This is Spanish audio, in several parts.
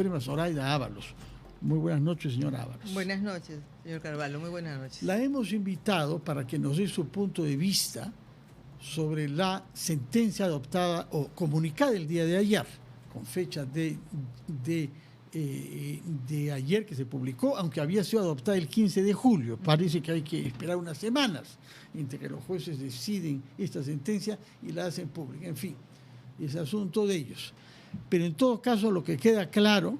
Suprema, Zoraida Ábalos. Muy buenas noches, señora Ábalos. Buenas noches, señor Carvalho, muy buenas noches. La hemos invitado para que nos dé su punto de vista sobre la sentencia adoptada o comunicada el día de ayer, con fecha de ayer que se publicó, aunque había sido adoptada el 15 de julio. Parece que hay que esperar unas semanas entre que los jueces deciden esta sentencia y la hacen pública. En fin, es asunto de ellos. Pero en todo caso, lo que queda claro,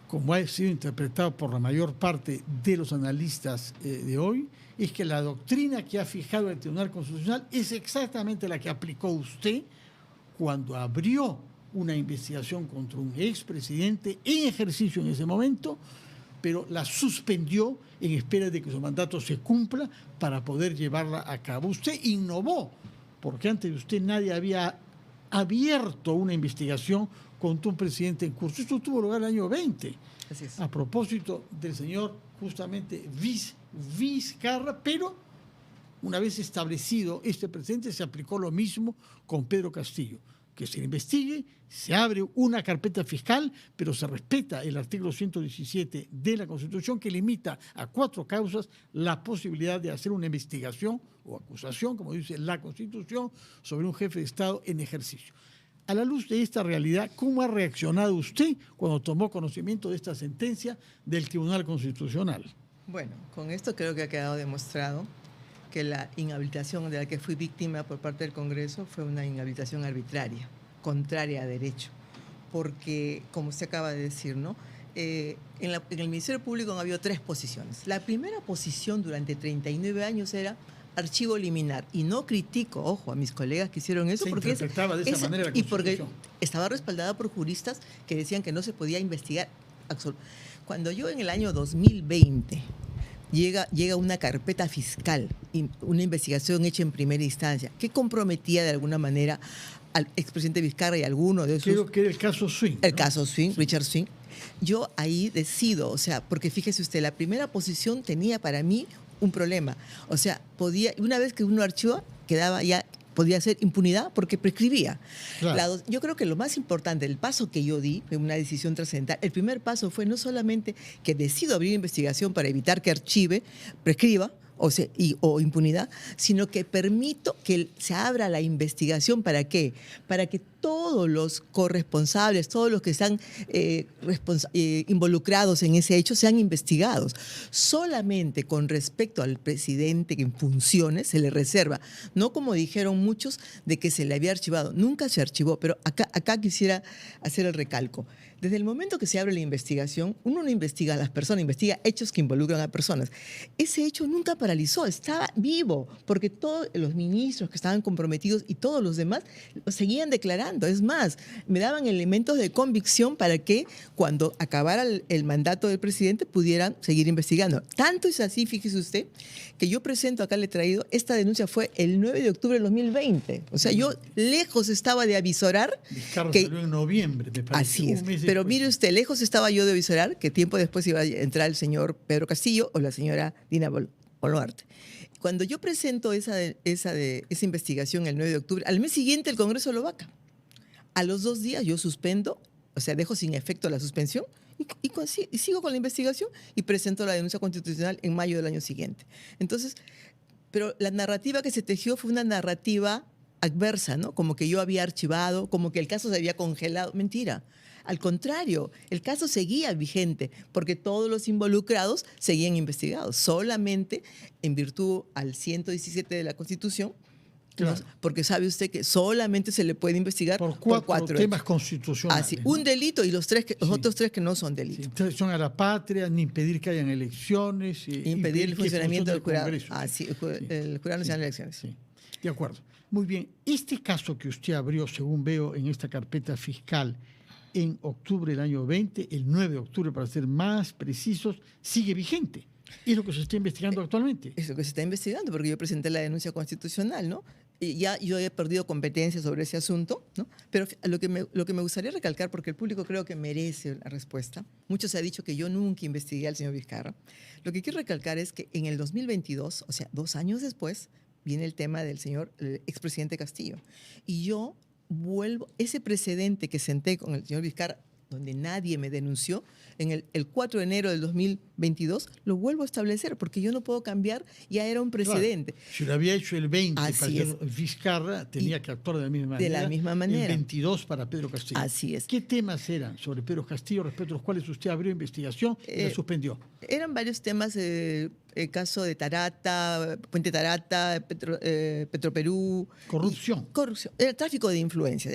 como ha sido interpretado por la mayor parte de los analistas de hoy, es que la doctrina que ha fijado el Tribunal Constitucional es exactamente la que aplicó usted cuando abrió una investigación contra un expresidente en ejercicio en ese momento, pero la suspendió en espera de que su mandato se cumpla para poder llevarla a cabo. Usted innovó, porque antes de usted nadie había abierto una investigación contra un presidente en curso. Esto tuvo lugar el año 20, Así es. a propósito del señor justamente Vizcarra, pero una vez establecido este precedente se aplicó lo mismo con Pedro Castillo, que se le investigue, se abre una carpeta fiscal, pero se respeta el artículo 117 de la Constitución que limita a 4 causas la posibilidad de hacer una investigación o acusación, como dice la Constitución, sobre un jefe de Estado en ejercicio. A la luz de esta realidad, ¿cómo ha reaccionado usted cuando tomó conocimiento de esta sentencia del Tribunal Constitucional? Bueno, con esto creo que ha quedado demostrado que la inhabilitación de la que fui víctima por parte del Congreso fue una inhabilitación arbitraria, contraria a derecho, porque, como usted acaba de decir, ¿no? En el Ministerio Público han habido 3 posiciones. La primera posición durante 39 años era archivo liminar, y no critico, ojo, a mis colegas que hicieron eso, porque interpretaba de esa manera la y porque Constitución. estaba respaldada por juristas que decían que no se podía investigar. Cuando yo en el año 2020 llega una carpeta fiscal, una investigación hecha en primera instancia, que comprometía de alguna manera al expresidente Vizcarra y a alguno de esos... Creo que era el caso Swing. El caso Swing, sí. Richard Swing. Yo ahí decido, o sea, porque fíjese usted, la primera posición tenía para mí un problema. O sea, una vez que uno archiva, podía ser impunidad porque prescribía. Claro. Yo creo que lo más importante, el paso que yo di, fue una decisión trascendental. El primer paso fue no solamente que decido abrir investigación para evitar que prescriba, o impunidad, sino que permito que se abra la investigación. ¿Para qué? Para que todos los corresponsables, todos los que están involucrados en ese hecho sean investigados. Solamente con respecto al presidente en funciones se le reserva, no como dijeron muchos de que se le había archivado. Nunca se archivó, pero acá quisiera hacer el recalco. Desde el momento que se abre la investigación, uno no investiga a las personas, investiga hechos que involucran a personas. Ese hecho nunca paralizó, estaba vivo, porque todos los ministros que estaban comprometidos y todos los demás lo seguían declarando. Es más, me daban elementos de convicción para que cuando acabara el mandato del presidente pudieran seguir investigando. Tanto es así, fíjese usted, que yo presento, acá le he traído, esta denuncia fue el 9 de octubre del 2020. O sea, yo lejos estaba de avisorar. Vizcarra salió en noviembre, me parece. Así es. Pero mire usted, lejos estaba yo de avisorar que tiempo después iba a entrar el señor Pedro Castillo o la señora Dina Boluarte. Cuando yo presento esa investigación el 9 de octubre, al mes siguiente el Congreso lo vaca. A los 2 días yo suspendo, o sea, dejo sin efecto la suspensión y sigo con la investigación y presento la denuncia constitucional en mayo del año siguiente. Entonces, pero la narrativa que se tejió fue una narrativa adversa, ¿no? Como que yo había archivado, como que el caso se había congelado. Mentira. Al contrario, el caso seguía vigente porque todos los involucrados seguían investigados, solamente en virtud al 117 de la Constitución. Claro. ¿No? Porque sabe usted que solamente se le puede investigar por cuatro temas constitucionales. Así, un delito y los otros 3 que no son delitos. Traición a la patria, ni impedir que hayan elecciones. Impedir el funcionamiento del jurado. El Jurado Nacional de Elecciones. Sí. De acuerdo. Muy bien. Este caso que usted abrió, según veo en esta carpeta fiscal, en octubre del año 20, el 9 de octubre, para ser más precisos, sigue vigente. Es lo que se está investigando actualmente. Es lo que se está investigando, porque yo presenté la denuncia constitucional, ¿no? Y ya yo he perdido competencia sobre ese asunto, ¿no? Pero lo que me gustaría recalcar, porque el público creo que merece la respuesta, mucho se ha dicho que yo nunca investigué al señor Vizcarra. Lo que quiero recalcar es que en el 2022, o sea, 2 años después, viene el tema del señor expresidente Castillo. Y yo vuelvo, ese precedente que senté con el señor Vizcarra donde nadie me denunció, el 4 de enero del 2022, lo vuelvo a establecer, porque yo no puedo cambiar, ya era un precedente. Claro, si lo había hecho el 20 Así para el señor Vizcarra, tenía que actuar de la misma manera. De la misma manera. El 22 para Pedro Castillo. Así es. ¿Qué temas eran sobre Pedro Castillo respecto a los cuales usted abrió investigación y la suspendió? Eran varios temas, el caso de Tarata, Puente Tarata, Petroperú. Corrupción. Corrupción. Era tráfico de influencias.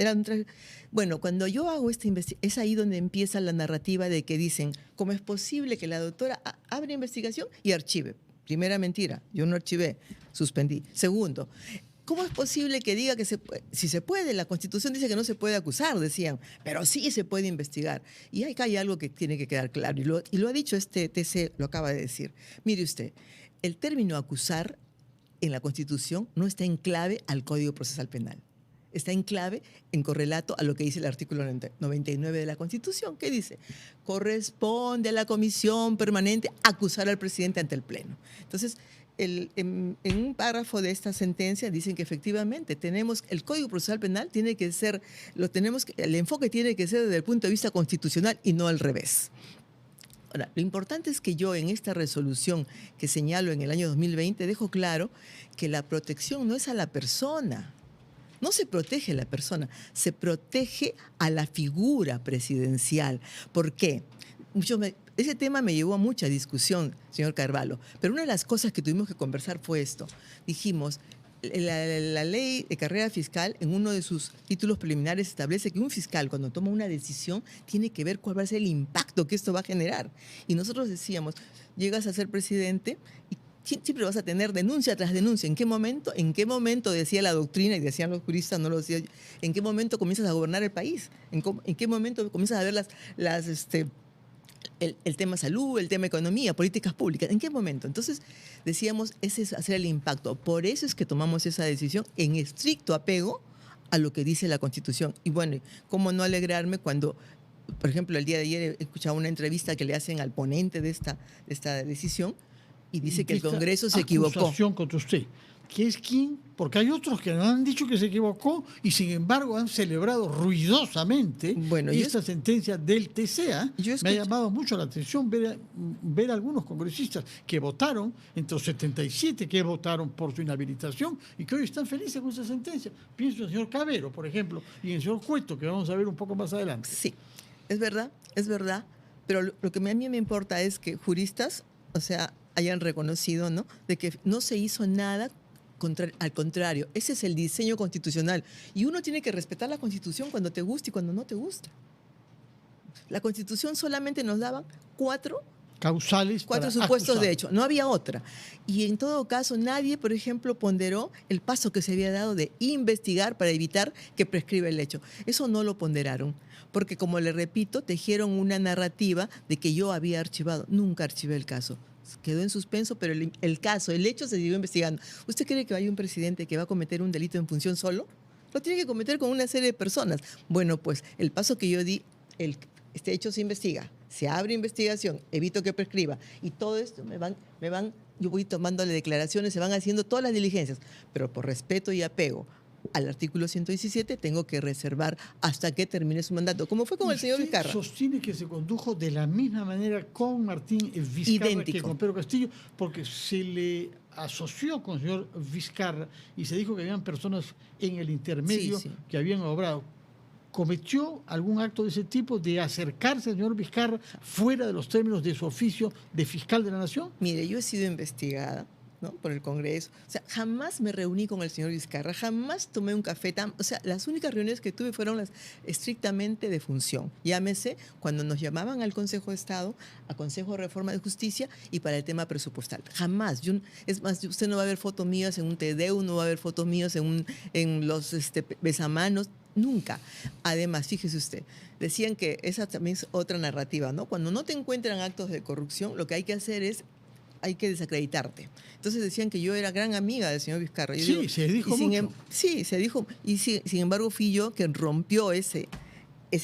Bueno, cuando yo hago esta investigación, es ahí donde empieza la narrativa de que dicen, ¿cómo es posible que la doctora abre investigación y archive? Primera mentira, yo no archivé, suspendí. Segundo, ¿cómo es posible que diga que si se puede? La Constitución dice que no se puede acusar, decían, pero sí se puede investigar. Y acá hay algo que tiene que quedar claro, y lo ha dicho este TC, lo acaba de decir. Mire usted, el término acusar en la Constitución no está en clave al Código Procesal Penal. Está en clave, en correlato a lo que dice el artículo 99 de la Constitución, que dice, corresponde a la Comisión Permanente acusar al presidente ante el Pleno. Entonces, en un párrafo de esta sentencia dicen que efectivamente el Código Procesal Penal tiene que ser, el enfoque tiene que ser desde el punto de vista constitucional y no al revés. Ahora, lo importante es que yo en esta resolución que señalo en el año 2020 dejo claro que la protección no es a la persona. No se protege a la persona, se protege a la figura presidencial. ¿Por qué? Ese tema me llevó a mucha discusión, señor Carvalho, pero una de las cosas que tuvimos que conversar fue esto. Dijimos, la ley de carrera fiscal en uno de sus títulos preliminares establece que un fiscal cuando toma una decisión tiene que ver cuál va a ser el impacto que esto va a generar. Y nosotros decíamos, llegas a ser presidente y siempre vas a tener denuncia tras denuncia. ¿En qué momento? ¿En qué momento, decía la doctrina y decían los juristas, no lo decía yo, en qué momento comienzas a gobernar el país? ¿En qué momento comienzas a ver el tema salud, el tema economía, políticas públicas? ¿En qué momento? Entonces decíamos, ese es hacer el impacto. Por eso es que tomamos esa decisión en estricto apego a lo que dice la Constitución. Y bueno, ¿cómo no alegrarme cuando, por ejemplo, el día de ayer he escuchado una entrevista que le hacen al ponente de esta decisión y dice que el Congreso se equivocó. Acusación contra usted, que es quién, porque hay otros que no han dicho que se equivocó y sin embargo han celebrado ruidosamente esta sentencia del TCA. Me ha llamado mucho la atención ver a algunos congresistas que votaron, entre los 77 que votaron por su inhabilitación y que hoy están felices con esa sentencia. Pienso en el señor Cabero, por ejemplo, y en el señor Cueto, que vamos a ver un poco más adelante. Sí, es verdad, pero lo que a mí me importa es que juristas, o sea, hayan reconocido, ¿no?, de que no se hizo nada al contrario. Ese es el diseño constitucional. Y uno tiene que respetar la Constitución cuando te gusta y cuando no te gusta. La Constitución solamente nos daba cuatro supuestos de hecho. No había otra. Y en todo caso, nadie, por ejemplo, ponderó el paso que se había dado de investigar para evitar que prescriba el hecho. Eso no lo ponderaron. Porque, como le repito, tejieron una narrativa de que yo había archivado. Nunca archivé el caso. Quedó en suspenso, pero el hecho se siguió investigando. ¿Usted cree que hay un presidente que va a cometer un delito en función solo? Lo tiene que cometer con una serie de personas. Bueno, pues el paso que yo di, este hecho se investiga, se abre investigación, evito que prescriba, y todo esto yo voy tomándole declaraciones, se van haciendo todas las diligencias, pero por respeto y apego al artículo 117 tengo que reservar hasta que termine su mandato, como fue con el señor Vizcarra. Sostiene que se condujo de la misma manera con Martín Vizcarra idéntico que con Pedro Castillo, porque se le asoció con el señor Vizcarra y se dijo que habían personas en el intermedio que habían obrado. ¿Cometió algún acto de ese tipo de acercarse al señor Vizcarra fuera de los términos de su oficio de fiscal de la Nación? Mire, yo he sido investigada, ¿no?, por el Congreso. O sea, jamás me reuní con el señor Vizcarra, jamás tomé un café. O sea, las únicas reuniones que tuve fueron las estrictamente de función. Llámese cuando nos llamaban al Consejo de Estado, a Consejo de Reforma de Justicia y para el tema presupuestal. Jamás. Es más, usted no va a ver fotos mías en un TDU, no va a ver fotos mías en los besamanos. Nunca. Además, fíjese usted, decían que esa también es otra narrativa, ¿no? Cuando no te encuentran actos de corrupción, lo que hay que hacer es hay que desacreditarte. Entonces decían que yo era gran amiga del señor Vizcarra. Se dijo mucho. Sí, se dijo. Y sin embargo fui yo quien rompió ese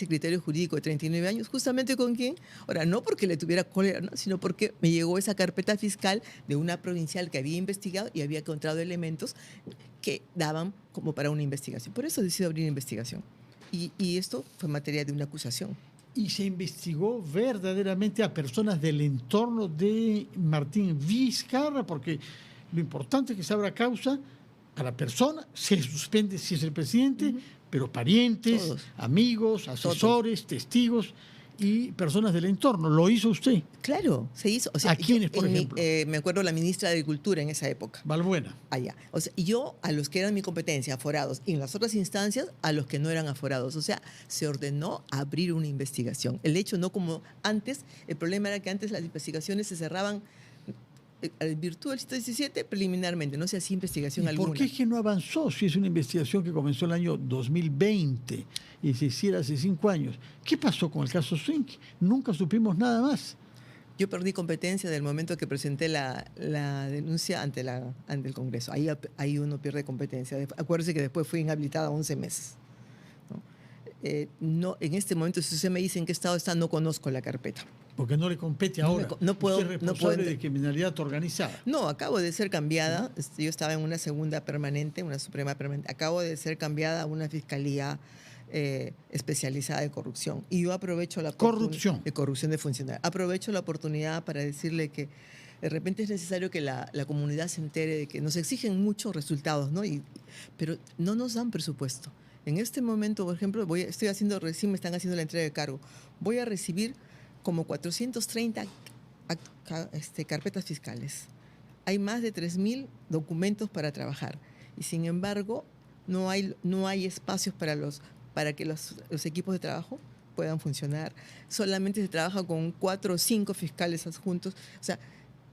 criterio jurídico de 39 años. ¿Justamente con quién? Ahora, no porque le tuviera cólera, ¿no?, sino porque me llegó esa carpeta fiscal de una provincial que había investigado y había encontrado elementos que daban como para una investigación. Por eso decidí abrir investigación. Y esto fue materia de una acusación. Y se investigó verdaderamente a personas del entorno de Martín Vizcarra, porque lo importante es que se abra causa a la persona, se suspende si es el presidente, pero parientes, Todos. amigos, asesores, testigos y personas del entorno. ¿Lo hizo usted? Claro, se hizo. O sea, ¿A quiénes, por ejemplo? Me acuerdo la ministra de Agricultura en esa época. Balbuena. Allá. O sea, y yo a los que eran mi competencia, aforados, y en las otras instancias a los que no eran aforados. O sea, se ordenó abrir una investigación. El hecho no como antes, el problema era que antes las investigaciones se cerraban en virtud del 117 preliminarmente, no se hacía investigación ¿Y alguna. por qué es que no avanzó si es una investigación que comenzó el año 2020 y se hiciera hace 5 años? ¿Qué pasó con el caso Swink? Nunca supimos nada más. Yo perdí competencia del momento que presenté la denuncia ante el Congreso. Ahí uno pierde competencia. Acuérdese que después fui inhabilitada 11 meses. No, en este momento, si usted me dice en qué estado está, no conozco la carpeta. Porque no le compete ahora. No puedo, Usted es responsable de criminalidad organizada. No, acabo de ser cambiada. Yo estaba en una segunda permanente, una suprema permanente. Acabo de ser cambiada a una fiscalía especializada de corrupción. Y yo aprovecho la corrupción de funcionarios. Aprovecho la oportunidad para decirle que de repente es necesario que la comunidad se entere de que nos exigen muchos resultados, ¿no? Pero no nos dan presupuesto. En este momento, por ejemplo, recién me están haciendo la entrega de cargo. Voy a recibir como 430 carpetas fiscales. Hay más de 3.000 documentos para trabajar. Y sin embargo, no hay espacios para que los equipos de trabajo puedan funcionar. Solamente se trabaja con 4 o 5 fiscales adjuntos. O sea,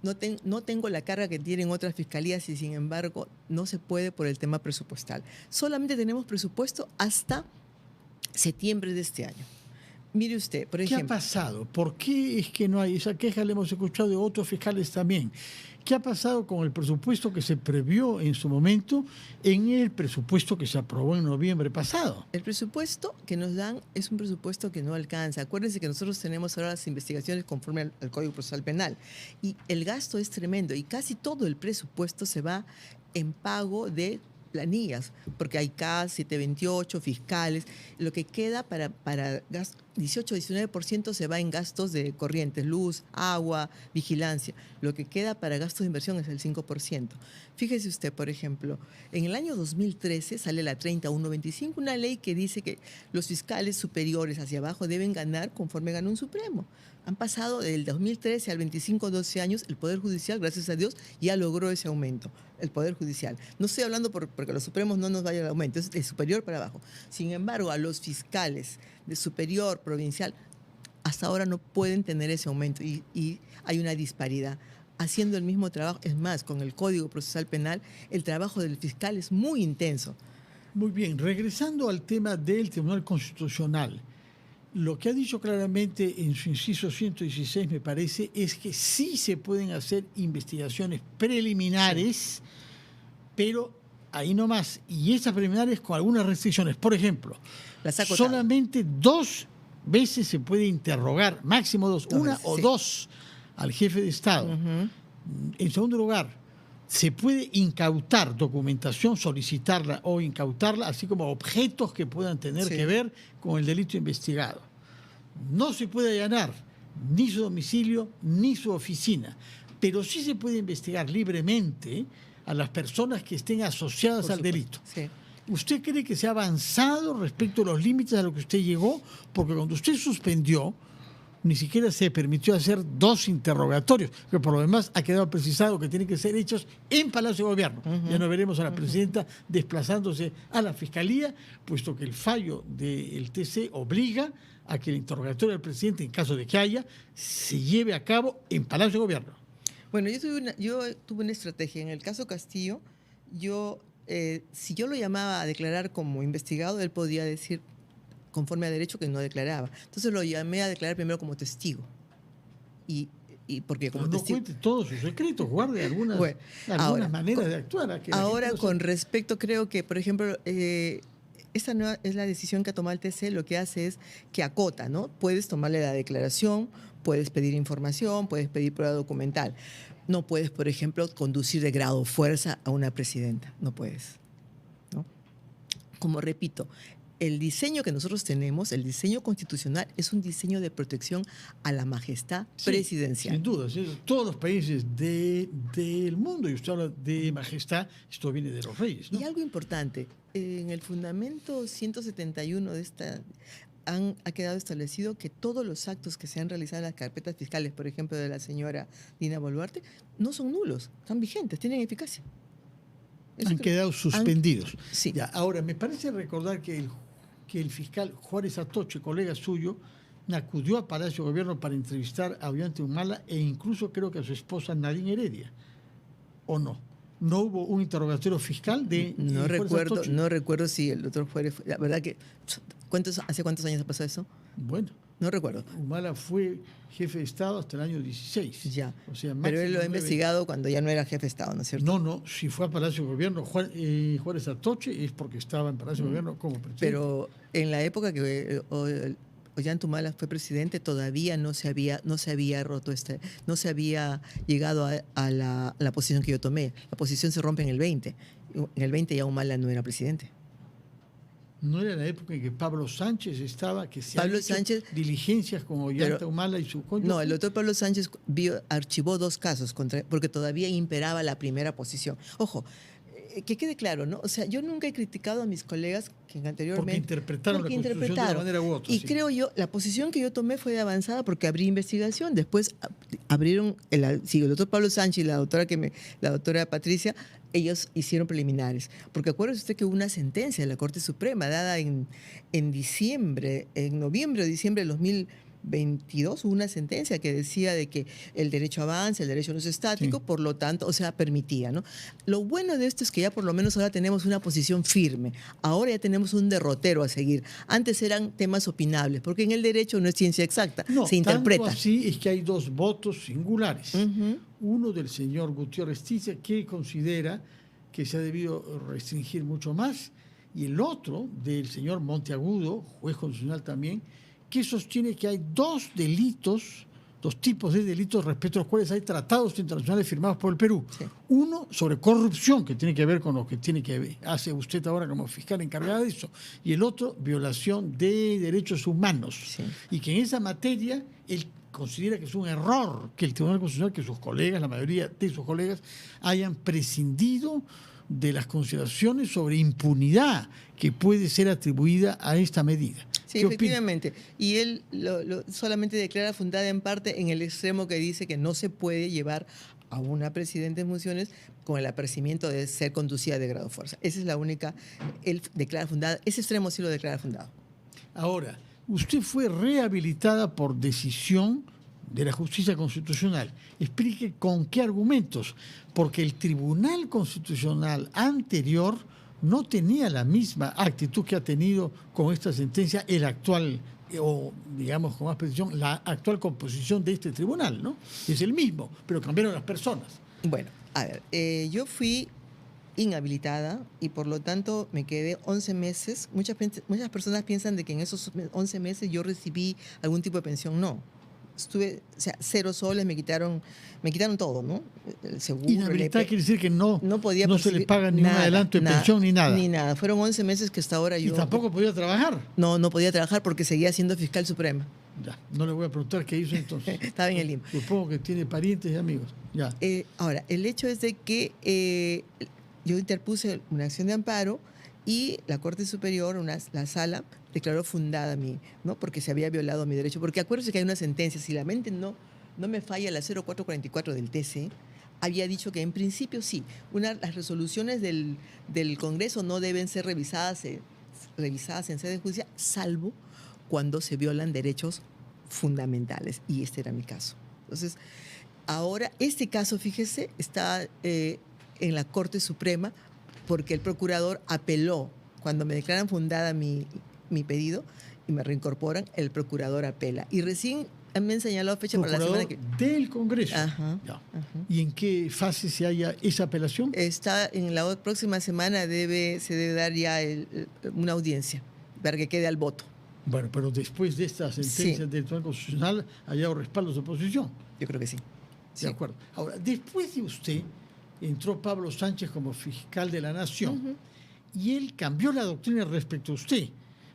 no tengo la carga que tienen otras fiscalías y sin embargo no se puede por el tema presupuestal. Solamente tenemos presupuesto hasta septiembre de este año. Mire usted, por ejemplo. ¿Qué ha pasado? ¿Por qué es que no hay? Esa queja la hemos escuchado de otros fiscales también. ¿Qué ha pasado con el presupuesto que se previó en su momento en el presupuesto que se aprobó en noviembre pasado? El presupuesto que nos dan es un presupuesto que no alcanza. Acuérdense que nosotros tenemos ahora las investigaciones conforme al Código Procesal Penal y el gasto es tremendo y casi todo el presupuesto se va en pago de planillas, porque hay CAS, 728, fiscales, lo que queda para 18-19% se va en gastos de corrientes, luz, agua, vigilancia. Lo que queda para gastos de inversión es el 5%. Fíjese usted, por ejemplo, en el año 2013 sale la 30125, una ley que dice que los fiscales superiores hacia abajo deben ganar conforme gana un supremo. Han pasado del 2013 al 25, 12 años, el Poder Judicial, gracias a Dios, ya logró ese aumento, el Poder Judicial. No estoy hablando porque los supremos no nos vaya el aumento, es de superior para abajo. Sin embargo, a los fiscales de superior, provincial, hasta ahora no pueden tener ese aumento y hay una disparidad. Haciendo el mismo trabajo, es más, con el Código Procesal Penal, el trabajo del fiscal es muy intenso. Muy bien, regresando al tema del Tribunal Constitucional, lo que ha dicho claramente en su inciso 116, me parece, es que sí se pueden hacer investigaciones preliminares, pero ahí nomás, y esas preliminares con algunas restricciones. Por ejemplo, solamente 2 veces se puede interrogar, máximo 2, una o 2 al jefe de Estado. En segundo lugar, se puede incautar documentación, solicitarla o incautarla, así como objetos que puedan tener que ver con el delito investigado. No se puede allanar ni su domicilio ni su oficina, pero sí se puede investigar libremente a las personas que estén asociadas al delito. Sí. ¿Usted cree que se ha avanzado respecto a los límites a los que usted llegó? Porque cuando usted suspendió, ni siquiera se permitió hacer 2 interrogatorios, que por lo demás ha quedado precisado que tienen que ser hechos en Palacio de Gobierno. Ya no veremos a la presidenta desplazándose a la Fiscalía, puesto que el fallo del TC obliga a que el interrogatorio del presidente, en caso de que haya, se lleve a cabo en Palacio de Gobierno. Bueno, yo tuve una estrategia. En el caso Castillo, si yo lo llamaba a declarar como investigado, él podía decir conforme a derecho que no declaraba. Entonces lo llamé a declarar primero como testigo. Y porque como no testigo, cuente todos sus secretos, guarde algunas maneras de actuar. Ahora, con respecto, creo que, por ejemplo, esta nueva es la decisión que ha tomado el TC, lo que hace es que acota, ¿no? Puedes tomarle la declaración, puedes pedir información, puedes pedir prueba documental. No puedes, por ejemplo, conducir de grado fuerza a una presidenta. No puedes, ¿no? Como repito, el diseño que nosotros tenemos, el diseño constitucional, es un diseño de protección a la majestad presidencial. Sin duda, ¿sí? Todos los países del mundo, y usted habla de majestad, esto viene de los reyes, ¿no? Y algo importante, en el fundamento 171 de esta ha quedado establecido que todos los actos que se han realizado en las carpetas fiscales, por ejemplo, de la señora Dina Boluarte, no son nulos, están vigentes, tienen eficacia. Han quedado suspendidos. Sí. Ya, ahora, me parece recordar que el fiscal Juárez Atoche, colega suyo, acudió a Palacio de Gobierno para entrevistar a Ollanta Humala e incluso creo que a su esposa Nadine Heredia. ¿O no? ¿No hubo un interrogatorio fiscal de No Juárez recuerdo, Atoche? no recuerdo si el doctor Juárez... La verdad que... ¿Hace cuántos años ha pasado eso? Bueno. No recuerdo. Humala fue jefe de Estado hasta el año 16. Ya. O sea, pero él lo ha 9. investigado cuando ya no era jefe de Estado, ¿no es cierto? No, si fue a Palacio de Gobierno Juárez Atoche es porque estaba en Palacio de Gobierno como presidente. Pero en la época que Ollanta Humala fue presidente todavía no se había roto no se había llegado a la posición que yo tomé. La posición se rompe en el 20. En el 20 ya Humala no era presidente. ¿No era la época en que Pablo Sánchez estaba, que se Pablo han hecho Sánchez, diligencias con Ollanta Humala y su cónyuge? No, el doctor Pablo Sánchez archivó 2 casos porque todavía imperaba la primera posición. Ojo, que quede claro, ¿no? O sea, yo nunca he criticado a mis colegas que anteriormente... Porque interpretaron la Constitución de una manera u otra. Y sí. creo yo, la posición que yo tomé fue de avanzada porque abrí investigación. Después abrieron, el doctor Pablo Sánchez y la doctora Patricia, ellos hicieron preliminares. Porque acuérdese usted que hubo una sentencia de la Corte Suprema dada en noviembre o diciembre del 2022, hubo una sentencia que decía de que el derecho avanza, el derecho no es estático, Sí. por lo tanto, o sea, permitía, ¿no? Lo bueno de esto es que ya por lo menos ahora tenemos una posición firme. Ahora ya tenemos un derrotero a seguir. Antes eran temas opinables, porque en el derecho no es ciencia exacta, No, se interpreta. Tanto así es que hay 2 votos singulares. Uno del señor Gutiérrez Tiza, que considera que se ha debido restringir mucho más, y el otro del señor Monteagudo, juez constitucional también, que sostiene que hay 2 delitos, 2 tipos de delitos respecto a los cuales hay tratados internacionales firmados por el Perú. Sí. Uno sobre corrupción, que tiene que ver con lo que hace usted ahora como fiscal encargada de eso, y el otro, violación de derechos humanos. Sí. Y que en esa materia él considera que es un error que el Tribunal Constitucional, que sus colegas, la mayoría de sus colegas, hayan prescindido de las consideraciones sobre impunidad que puede ser atribuida a esta medida. Sí, ¿Qué opina? efectivamente. Y él solamente declara fundada en parte en el extremo que dice que no se puede llevar a una presidenta en funciones con el apercibimiento de ser conducida de grado de fuerza. Esa es la única, él declara fundada, ese extremo sí lo declara fundado. Ahora, usted fue rehabilitada por decisión de la Justicia Constitucional. Explique con qué argumentos, porque el Tribunal Constitucional anterior no tenía la misma actitud que ha tenido con esta sentencia el actual, o digamos con más precisión, la actual composición de este tribunal, ¿no? Es el mismo, pero cambiaron las personas. Bueno, a ver, yo fui inhabilitada y por lo tanto me quedé 11 meses. Muchas personas piensan de que en esos 11 meses yo recibí algún tipo de pensión. No. Estuve, o sea, 0 soles, me quitaron todo, ¿no? El seguro, Inhabilitada quiere decir que no se le paga ningún nada, adelanto de pensión ni nada. Ni nada. Fueron 11 meses que hasta ahora yo... ¿Y tampoco podía trabajar? No podía trabajar porque seguía siendo fiscal suprema. Ya, no le voy a preguntar qué hizo entonces. Estaba en el Lima. Supongo que tiene parientes y amigos. Ya. Ahora, el hecho es de que yo interpuse una acción de amparo y la Corte Superior, la sala, declaró fundada a mí, ¿no? Porque se había violado mi derecho. Porque acuérdense que hay una sentencia, si la mente no me falla, la 0444 del TC, había dicho que en principio sí, las resoluciones del Congreso no deben ser revisadas en sede judicial, salvo cuando se violan derechos fundamentales. Y este era mi caso. Entonces, ahora, este caso, fíjese, está en la Corte Suprema porque el procurador apeló. Cuando me declaran fundada mi pedido y me reincorporan, el procurador apela. Y recién me han señalado fecha para la semana que... del Congreso. Ajá, ya. ajá. ¿Y en qué fase se halla esa apelación? Está en la próxima semana, se debe dar ya una audiencia para que quede al voto. Bueno, pero después de esta sentencia del Tribunal Constitucional, ¿ha hallado respaldo de oposición? Yo creo que sí. De acuerdo. Ahora, después de usted, entró Pablo Sánchez como fiscal de la Nación y él cambió la doctrina respecto a usted,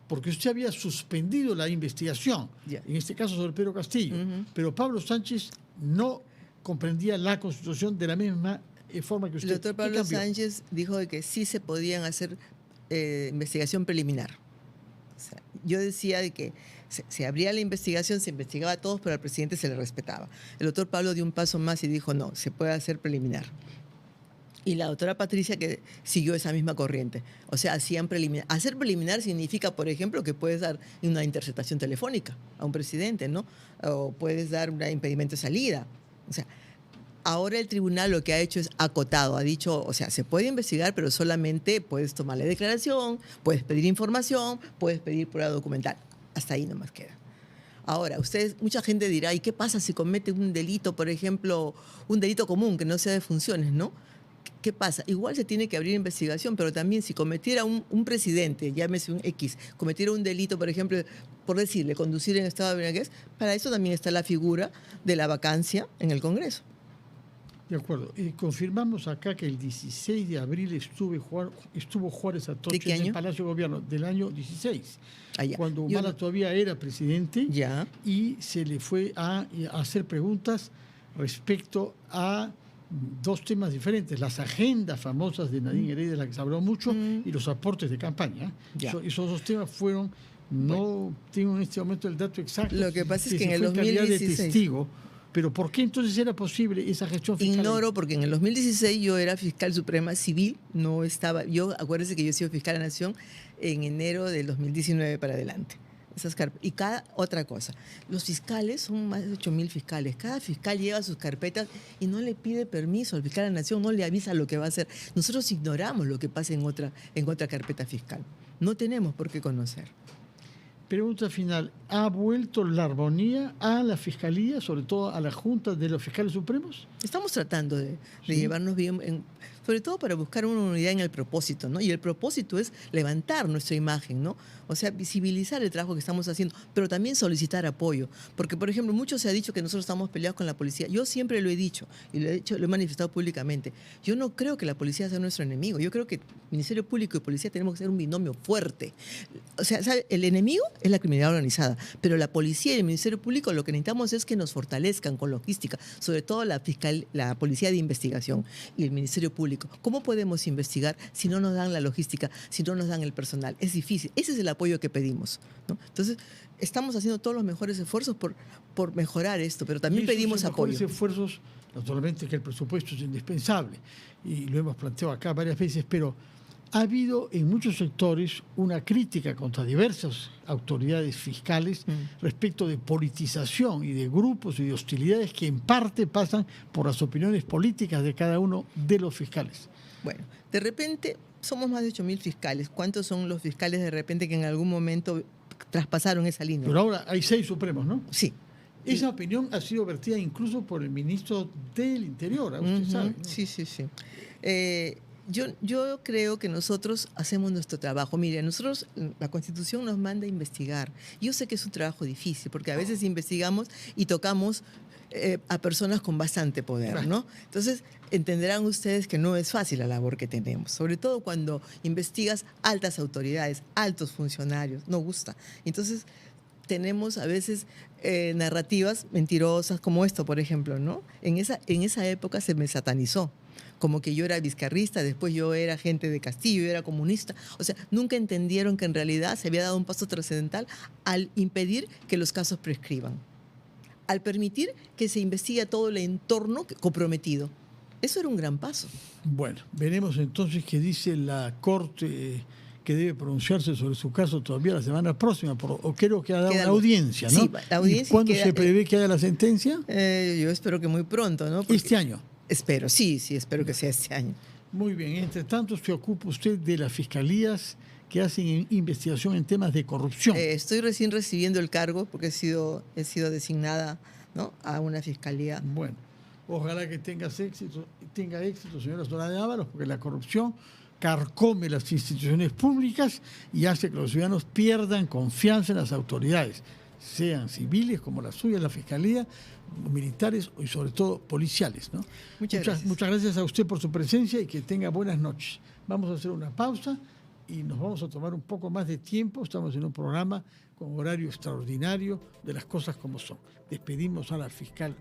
porque usted había suspendido la investigación, en este caso sobre Pedro Castillo, pero Pablo Sánchez no comprendía la Constitución de la misma forma que usted. El doctor Pablo Sánchez dijo de que sí se podían hacer investigación preliminar. O sea, yo decía de que se abría la investigación, se investigaba a todos, pero al presidente se le respetaba. El doctor Pablo dio un paso más y dijo, no, se puede hacer preliminar. Y la doctora Patricia que siguió esa misma corriente. O sea, hacían preliminar. Hacer preliminar significa, por ejemplo, que puedes dar una interceptación telefónica a un presidente, ¿no? O puedes dar un impedimento de salida. O sea, ahora el tribunal lo que ha hecho es acotado, ha dicho, o sea, se puede investigar, pero solamente puedes tomarle declaración, puedes pedir información, puedes pedir prueba documental. Hasta ahí nomás queda. Ahora, mucha gente dirá, ¿y qué pasa si comete un delito, por ejemplo, un delito común que no sea de funciones, ¿no? ¿Qué pasa? Igual se tiene que abrir investigación, pero también si cometiera un presidente, llámese un X, cometiera un delito, por ejemplo, por decirle, conducir en estado de embriaguez, para eso también está la figura de la vacancia en el Congreso. De acuerdo. Confirmamos acá que el 16 de abril estuvo Juárez Atocha en el Palacio de Gobierno del año 16, cuando Humala todavía era presidente, y se le fue a hacer preguntas respecto a dos temas diferentes, las agendas famosas de Nadine Heredia, de las que se habló mucho, y los aportes de campaña. Esos dos temas fueron, no tengo en este momento el dato exacto. Lo que pasa es que en el 2016... de testigo, pero ¿por qué entonces era posible esa gestión fiscal? Ignoro, porque en el 2016 yo era fiscal suprema civil, no estaba, acuérdense que yo he sido fiscal de la Nación en enero del 2019 para adelante. Y cada otra cosa, los fiscales son más de 8.000 fiscales, cada fiscal lleva sus carpetas y no le pide permiso al fiscal de la Nación, no le avisa lo que va a hacer. Nosotros ignoramos lo que pasa en otra carpeta fiscal, no tenemos por qué conocer. Pregunta final, ¿ha vuelto la armonía a la Fiscalía, sobre todo a la Junta de los Fiscales Supremos? Estamos tratando de llevarnos bien, sobre todo para buscar una unidad en el propósito, ¿no? Y el propósito es levantar nuestra imagen, ¿no? O sea, visibilizar el trabajo que estamos haciendo, pero también solicitar apoyo. Porque, por ejemplo, mucho se ha dicho que nosotros estamos peleados con la policía. Yo siempre lo he dicho y lo he manifestado públicamente. Yo no creo que la policía sea nuestro enemigo. Yo creo que Ministerio Público y Policía tenemos que ser un binomio fuerte. O sea, ¿sabe? El enemigo es la criminalidad organizada, pero la policía y el Ministerio Público lo que necesitamos es que nos fortalezcan con logística, sobre todo la Policía de Investigación y el Ministerio Público. ¿Cómo podemos investigar si no nos dan la logística, si no nos dan el personal? Es difícil. Ese es el apoyo que pedimos, ¿no? Entonces, estamos haciendo todos los mejores esfuerzos por mejorar esto, pero también pedimos apoyo. Mejores esfuerzos, naturalmente que el presupuesto es indispensable, y lo hemos planteado acá varias veces, pero ha habido en muchos sectores una crítica contra diversas autoridades fiscales respecto de politización y de grupos y de hostilidades que en parte pasan por las opiniones políticas de cada uno de los fiscales. Bueno, de repente somos más de 8.000 fiscales. ¿Cuántos son los fiscales de repente que en algún momento traspasaron esa línea? Pero ahora hay 6 supremos, ¿no? Sí. Esa opinión ha sido vertida incluso por el ministro del Interior, usted sabe, ¿no? Sí. Yo creo que nosotros hacemos nuestro trabajo. Mire, nosotros, la Constitución nos manda a investigar. Yo sé que es un trabajo difícil, porque a veces investigamos y tocamos a personas con bastante poder, ¿no? Entonces, entenderán ustedes que no es fácil la labor que tenemos, sobre todo cuando investigas altas autoridades, altos funcionarios, no gusta. Entonces, tenemos a veces narrativas mentirosas como esto, por ejemplo, ¿no? En esa época se me satanizó, como que yo era vizcarrista, después yo era gente de Castillo, yo era comunista. O sea, nunca entendieron que en realidad se había dado un paso trascendental al impedir que los casos prescriban, al permitir que se investigue todo el entorno comprometido. Eso era un gran paso. Bueno, veremos entonces qué dice la Corte que debe pronunciarse sobre su caso todavía la semana próxima, o creo que ha dado una audiencia, ¿no? Sí, la audiencia. ¿Y cuándo se prevé que haya la sentencia? Yo espero que muy pronto, ¿no? Porque ¿este año? Espero, sí, espero que sea este año. Muy bien, entre tanto se ocupa usted de las fiscalías que hacen investigación en temas de corrupción. Estoy recién recibiendo el cargo porque he sido designada, ¿no?, a una fiscalía. Bueno, ojalá que tenga éxito, señora Soraya Ábalos, porque la corrupción carcome las instituciones públicas y hace que los ciudadanos pierdan confianza en las autoridades, sean civiles como la suya, la fiscalía, militares y sobre todo policiales, ¿no? Muchas gracias a usted por su presencia y que tenga buenas noches. Vamos a hacer una pausa y nos vamos a tomar un poco más de tiempo. Estamos en un programa con horario extraordinario de las cosas como son. Despedimos a la fiscal